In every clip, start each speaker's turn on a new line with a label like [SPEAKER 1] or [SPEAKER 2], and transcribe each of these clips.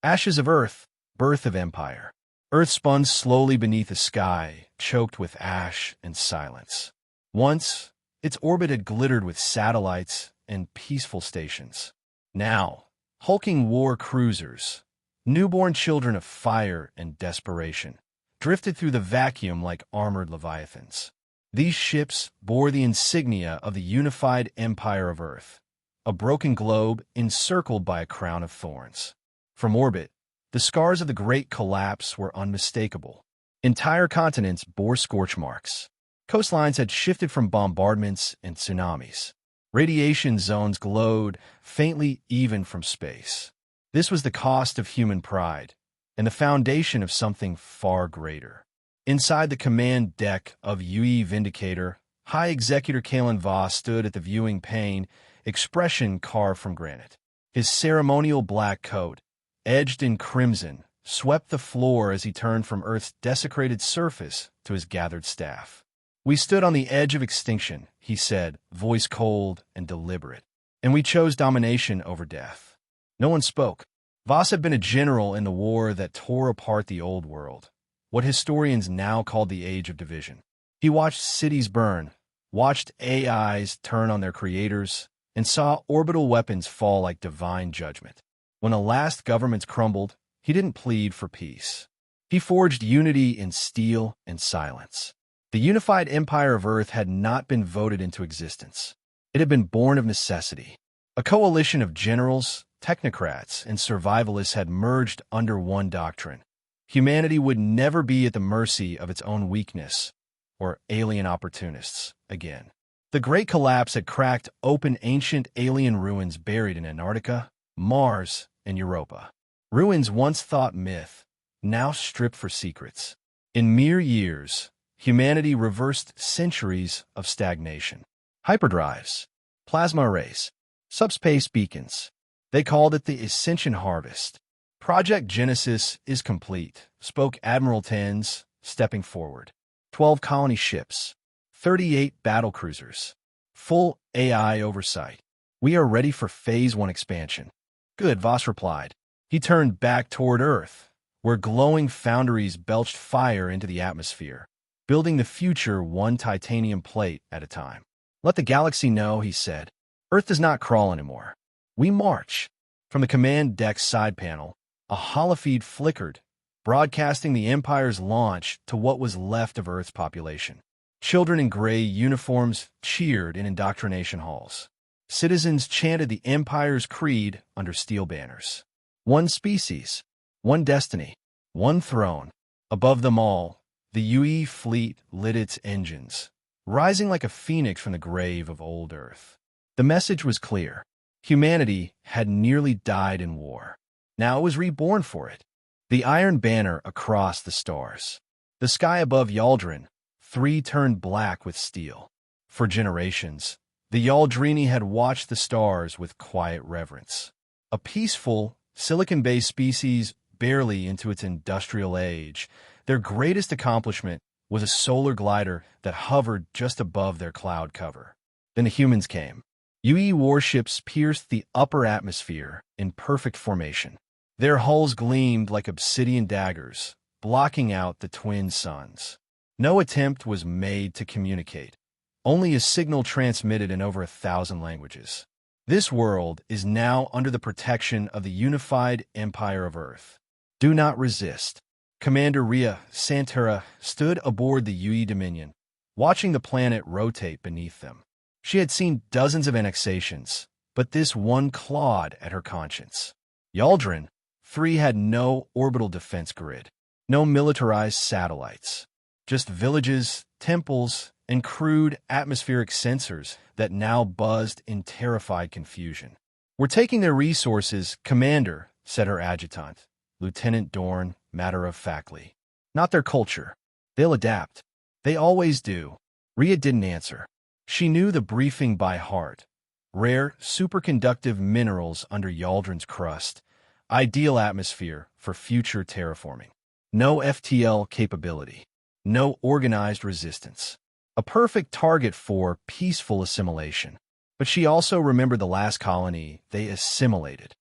[SPEAKER 1] Ashes of Earth, birth of empire. Earth spun slowly beneath the sky, choked with ash and silence. Once, its orbit had glittered with satellites and peaceful stations. Now, hulking war cruisers, newborn children of fire and desperation, drifted through the vacuum like armored leviathans. These ships bore the insignia of the unified empire of Earth, a broken globe encircled by a crown of thorns. From orbit, the scars of the Great Collapse were unmistakable. Entire continents bore scorch marks. Coastlines had shifted from bombardments and tsunamis. Radiation zones glowed faintly even from space. This was the cost of human pride and the foundation of something far greater. Inside the command deck of UE Vindicator, High Executor Kalen Voss stood at the viewing pane, expression carved from granite. His ceremonial black coat, edged in crimson, swept the floor as he turned from Earth's desecrated surface to his gathered staff. "We stood on the edge of extinction," he said, voice cold and deliberate, "and we chose domination over death." No one spoke. Voss had been a general in the war that tore apart the old world, what historians now call the Age of Division. He watched cities burn, watched AIs turn on their creators, and saw orbital weapons fall like divine judgment. When the last governments crumbled, he didn't plead for peace. He forged unity in steel and silence. The unified empire of Earth had not been voted into existence. It had been born of necessity. A coalition of generals, technocrats, and survivalists had merged under one doctrine. Humanity would never be at the mercy of its own weakness or alien opportunists again. The Great Collapse had cracked open ancient alien ruins buried in Antarctica, Mars, and Europa. Ruins once thought myth, now stripped for secrets. In mere years, humanity reversed centuries of stagnation. Hyperdrives, plasma arrays, subspace beacons. They called it the Ascension Harvest. Project Genesis is complete, spoke Admiral Tens, stepping forward. 12 colony ships, 38 battlecruisers, full AI oversight. "We are ready for Phase 1 expansion." "Good," Voss replied. He turned back toward Earth, where glowing foundries belched fire into the atmosphere, building the future one titanium plate at a time. "Let the galaxy know," he said. "Earth does not crawl anymore. We march." From the command deck's side panel, a holofeed flickered, broadcasting the Empire's launch to what was left of Earth's population. Children in gray uniforms cheered in indoctrination halls. Citizens chanted the Empire's creed under steel banners. One species, one destiny, one throne. Above them all, the UE fleet lit its engines, rising like a phoenix from the grave of old Earth. The message was clear. Humanity had nearly died in war. Now it was reborn for it. The iron banner across the stars. The sky above Yaldrin, 3 turned black with steel. For generations, the Yaldrini had watched the stars with quiet reverence. A peaceful, silicon-based species barely into its industrial age, their greatest accomplishment was a solar glider that hovered just above their cloud cover. Then the humans came. UE warships pierced the upper atmosphere in perfect formation. Their hulls gleamed like obsidian daggers, blocking out the twin suns. No attempt was made to communicate, only a signal transmitted in over 1,000 languages. This world is now under the protection of the unified empire of Earth. Do not resist. Commander Rhea Santera stood aboard the UE Dominion, watching the planet rotate beneath them. She had seen dozens of annexations, but this one clawed at her conscience. Yaldrin 3 had no orbital defense grid, no militarized satellites, just villages, temples, and crude atmospheric sensors that now buzzed in terrified confusion. "We're taking their resources, Commander," said her adjutant, Lieutenant Dorn, matter-of-factly. "Not their culture. They'll adapt. They always do." Rhea didn't answer. She knew the briefing by heart. Rare, superconductive minerals under Yaldrin's crust. Ideal atmosphere for future terraforming. No FTL capability. No organized resistance. A perfect target for peaceful assimilation. But she also remembered the last colony they assimilated.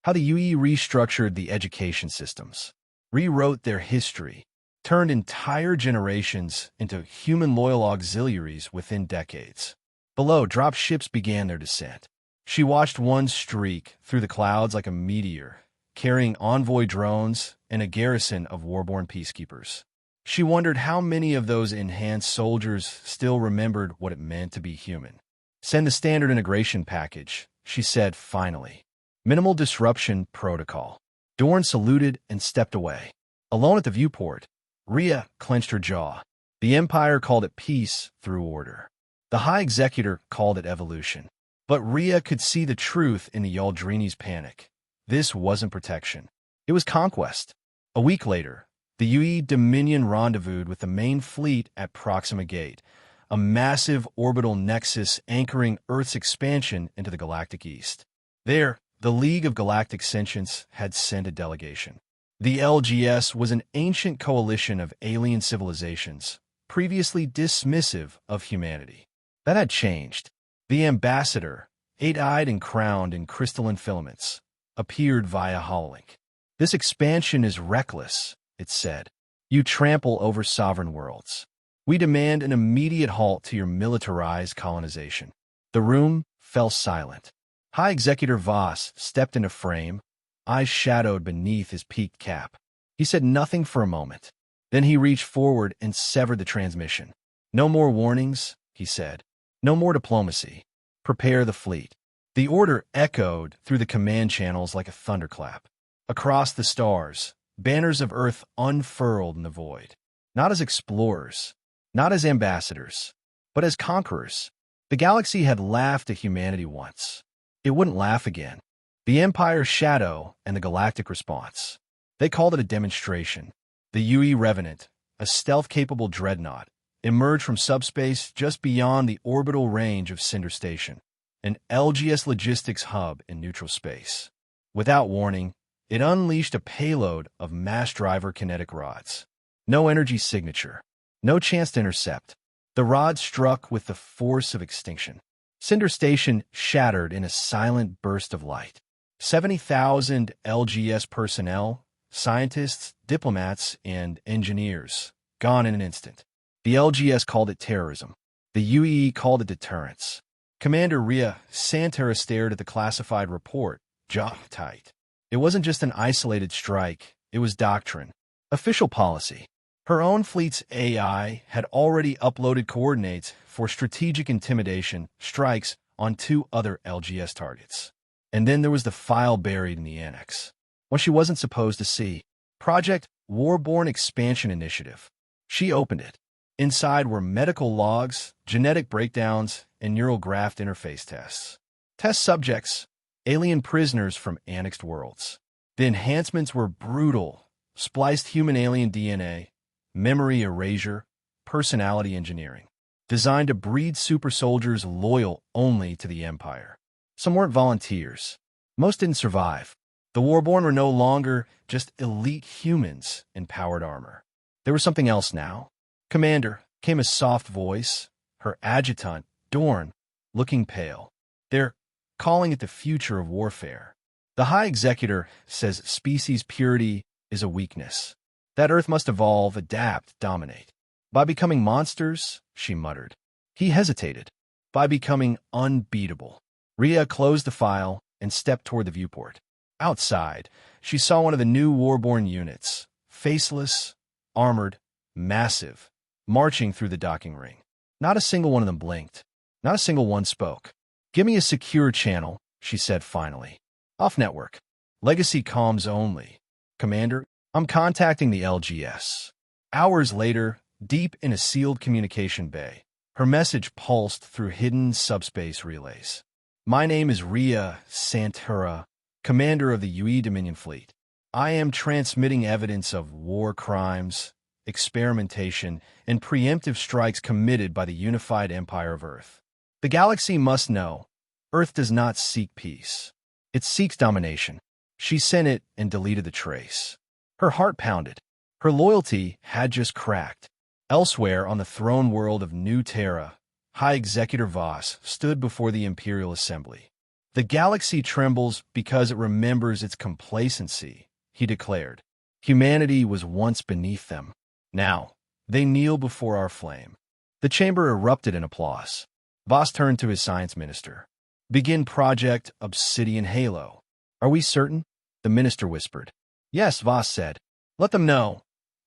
[SPEAKER 1] how the UE restructured the education systems, rewrote their history, turned entire generations into human loyal auxiliaries within decades. Below, drop ships began their descent. She watched one streak through the clouds like a meteor, carrying envoy drones and a garrison of Warborne peacekeepers. She wondered how many of those enhanced soldiers still remembered what it meant to be human. "Send the standard integration package," she said finally. "Minimal disruption protocol." Dorn saluted and stepped away. Alone at the viewport, Rhea clenched her jaw. The Empire called it peace through order. The High Executor called it evolution. But Rhea could see the truth in the Yaldrini's panic. This wasn't protection. It was conquest. A week later, the UE Dominion rendezvoused with the main fleet at Proxima Gate, a massive orbital nexus anchoring Earth's expansion into the galactic east. There, the League of Galactic Sentients had sent a delegation. The LGS was an ancient coalition of alien civilizations, previously dismissive of humanity. That had changed. The ambassador, eight-eyed and crowned in crystalline filaments, appeared via hololink. "This expansion is reckless," it said. "You trample over sovereign worlds. We demand an immediate halt to your militarized colonization." The room fell silent. High Executor Voss stepped into frame, eyes shadowed beneath his peaked cap. He said nothing for a moment. Then he reached forward and severed the transmission. "No more warnings," he said. "No more diplomacy. Prepare the fleet." The order echoed through the command channels like a thunderclap. Across the stars, banners of Earth unfurled in the void. Not as explorers, not as ambassadors, but as conquerors. The galaxy had laughed at humanity once. It wouldn't laugh again. The Empire's shadow and the galactic response. They called it a demonstration. The UE Revenant, a stealth-capable dreadnought, emerged from subspace just beyond the orbital range of Cinder Station, an LGS logistics hub in neutral space. Without warning, it unleashed a payload of mass-driver kinetic rods. No energy signature, no chance to intercept. The rods struck with the force of extinction. Cinder Station shattered in a silent burst of light. 70,000 LGS personnel, scientists, diplomats, and engineers, gone in an instant. The LGS called it terrorism. The UE called it deterrence. Commander Rhea Santera stared at the classified report, jaw tight. It wasn't just an isolated strike, it was doctrine, official policy. Her own fleet's AI had already uploaded coordinates for strategic intimidation strikes on 2 other LGS targets. And then there was the file buried in the annex. What she wasn't supposed to see. Project Warborne Expansion Initiative. She opened it. Inside were medical logs, genetic breakdowns, and neural graft interface tests. Test subjects, alien prisoners from annexed worlds. The enhancements were brutal. Spliced human-alien DNA, memory erasure, personality engineering. Designed to breed super soldiers loyal only to the Empire. Some weren't volunteers. Most didn't survive. The Warborne were no longer just elite humans in powered armor. There was something else now. "Commander," came a soft voice, her adjutant, Dorn, looking pale. "They're calling it the future of warfare. The High Executor says species purity is a weakness. That Earth must evolve, adapt, dominate. By becoming monsters," she muttered. He hesitated. "By becoming unbeatable." Rhea closed the file and stepped toward the viewport. Outside, she saw one of the new Warborne units, faceless, armored, massive, marching through the docking ring. Not a single one of them blinked. Not a single one spoke. "Give me a secure channel," she said finally. "Off network. Legacy comms only. Commander, I'm contacting the LGS." Hours later, deep in a sealed communication bay, her message pulsed through hidden subspace relays. "My name is Rhea Santera, commander of the UE Dominion Fleet. I am transmitting evidence of war crimes, experimentation, and preemptive strikes committed by the unified Empire of Earth. The galaxy must know, Earth does not seek peace. It seeks domination." She sent it and deleted the trace. Her heart pounded. Her loyalty had just cracked. Elsewhere on the throne world of New Terra, High Executor Voss stood before the Imperial Assembly. The galaxy trembles because it remembers its complacency, he declared. Humanity was once beneath them. Now, they kneel before our flame. The chamber erupted in applause. Voss turned to his science minister. Begin Project Obsidian Halo. Are we certain? The minister whispered. Yes, Voss said. Let them know.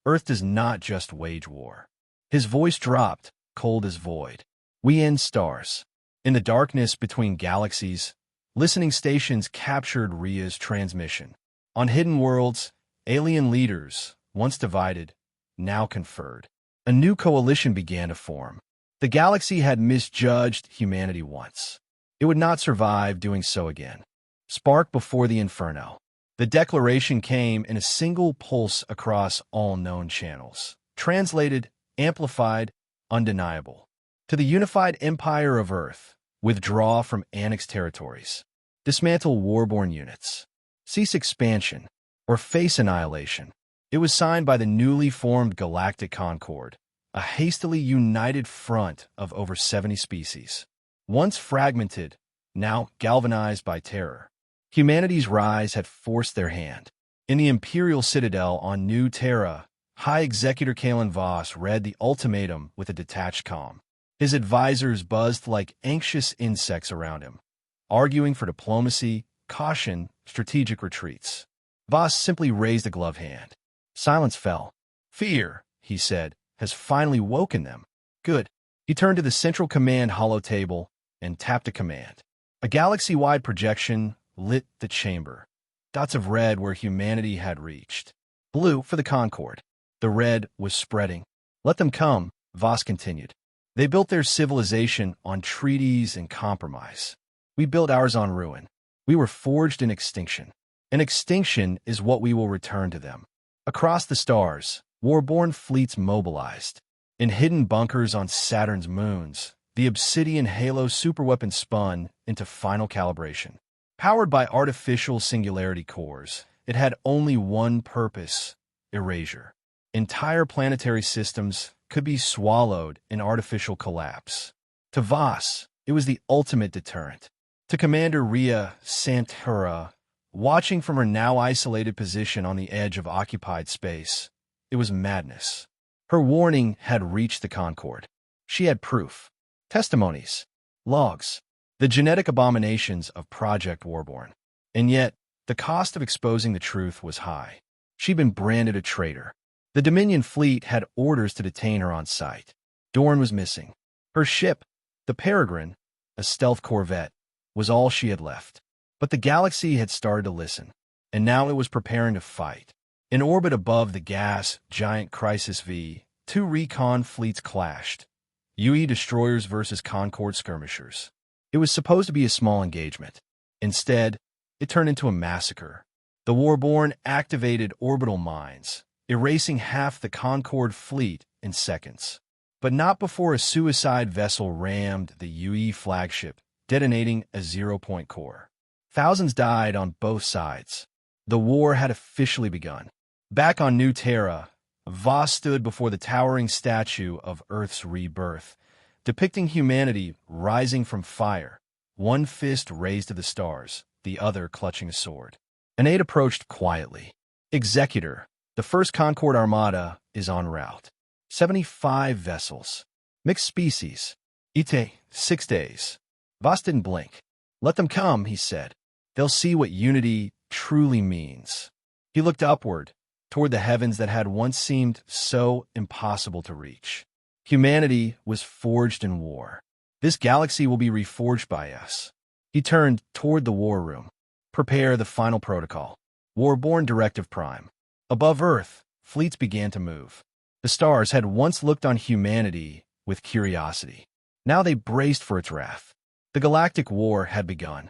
[SPEAKER 1] Earth does not just wage war. His voice dropped, cold as void. We end stars. In the darkness between galaxies, listening stations captured Rhea's transmission. On hidden worlds, alien leaders, once divided, now conferred. A new coalition began to form. The galaxy had misjudged humanity once. It would not survive doing so again. Spark before the inferno. The declaration came in a single pulse across all known channels. Translated, amplified, undeniable. To the unified empire of Earth, withdraw from annexed territories. Dismantle Warborne units. Cease expansion, or face annihilation. It was signed by the newly formed Galactic Concord, a hastily united front of over 70 species. Once fragmented, now galvanized by terror. Humanity's rise had forced their hand. In the Imperial Citadel on New Terra, High Executor Kalen Voss read the ultimatum with a detached calm. His advisors buzzed like anxious insects around him, arguing for diplomacy, caution, strategic retreats. Voss simply raised a gloved hand. Silence fell. Fear, he said, has finally woken them. Good. He turned to the Central Command holotable and tapped a command. A galaxy-wide projection lit the chamber. Dots of red where humanity had reached. Blue for the Concord. The red was spreading. Let them come, Voss continued. They built their civilization on treaties and compromise. We built ours on ruin. We were forged in extinction. And extinction is what we will return to them. Across the stars, Warborne fleets mobilized. In hidden bunkers on Saturn's moons, the Obsidian Halo superweapon spun into final calibration. Powered by artificial singularity cores, it had only one purpose: erasure. Entire planetary systems could be swallowed in artificial collapse. To Voss, it was the ultimate deterrent. To Commander Rhea Santura, watching from her now isolated position on the edge of occupied space, it was madness. Her warning had reached the Concord. She had proof. Testimonies. Logs. The genetic abominations of Project Warborne. And yet, the cost of exposing the truth was high. She'd been branded a traitor. The Dominion fleet had orders to detain her on sight. Dorn was missing. Her ship, the Peregrine, a stealth corvette, was all she had left. But the galaxy had started to listen, and now it was preparing to fight. In orbit above the gas giant Crisis V, two recon fleets clashed. UE destroyers versus Concord skirmishers. It was supposed to be a small engagement. Instead, it turned into a massacre. The Warborne activated orbital mines, erasing half the Concord fleet in seconds. But not before a suicide vessel rammed the UE flagship, detonating a zero-point core. Thousands died on both sides. The war had officially begun. Back on New Terra, Voss stood before the towering statue of Earth's rebirth, depicting humanity rising from fire, one fist raised to the stars, the other clutching a sword. An aide approached quietly. Executor, the first Concord Armada is en route. 75 vessels. Mixed species. Ite, 6 days. Voss didn't blink. Let them come, he said. They'll see what unity truly means. He looked upward, toward the heavens that had once seemed so impossible to reach. Humanity was forged in war. This galaxy will be reforged by us. He turned toward the war room. Prepare the final protocol. Warborne Directive Prime. Above Earth, fleets began to move. The stars had once looked on humanity with curiosity. Now they braced for its wrath. The galactic war had begun.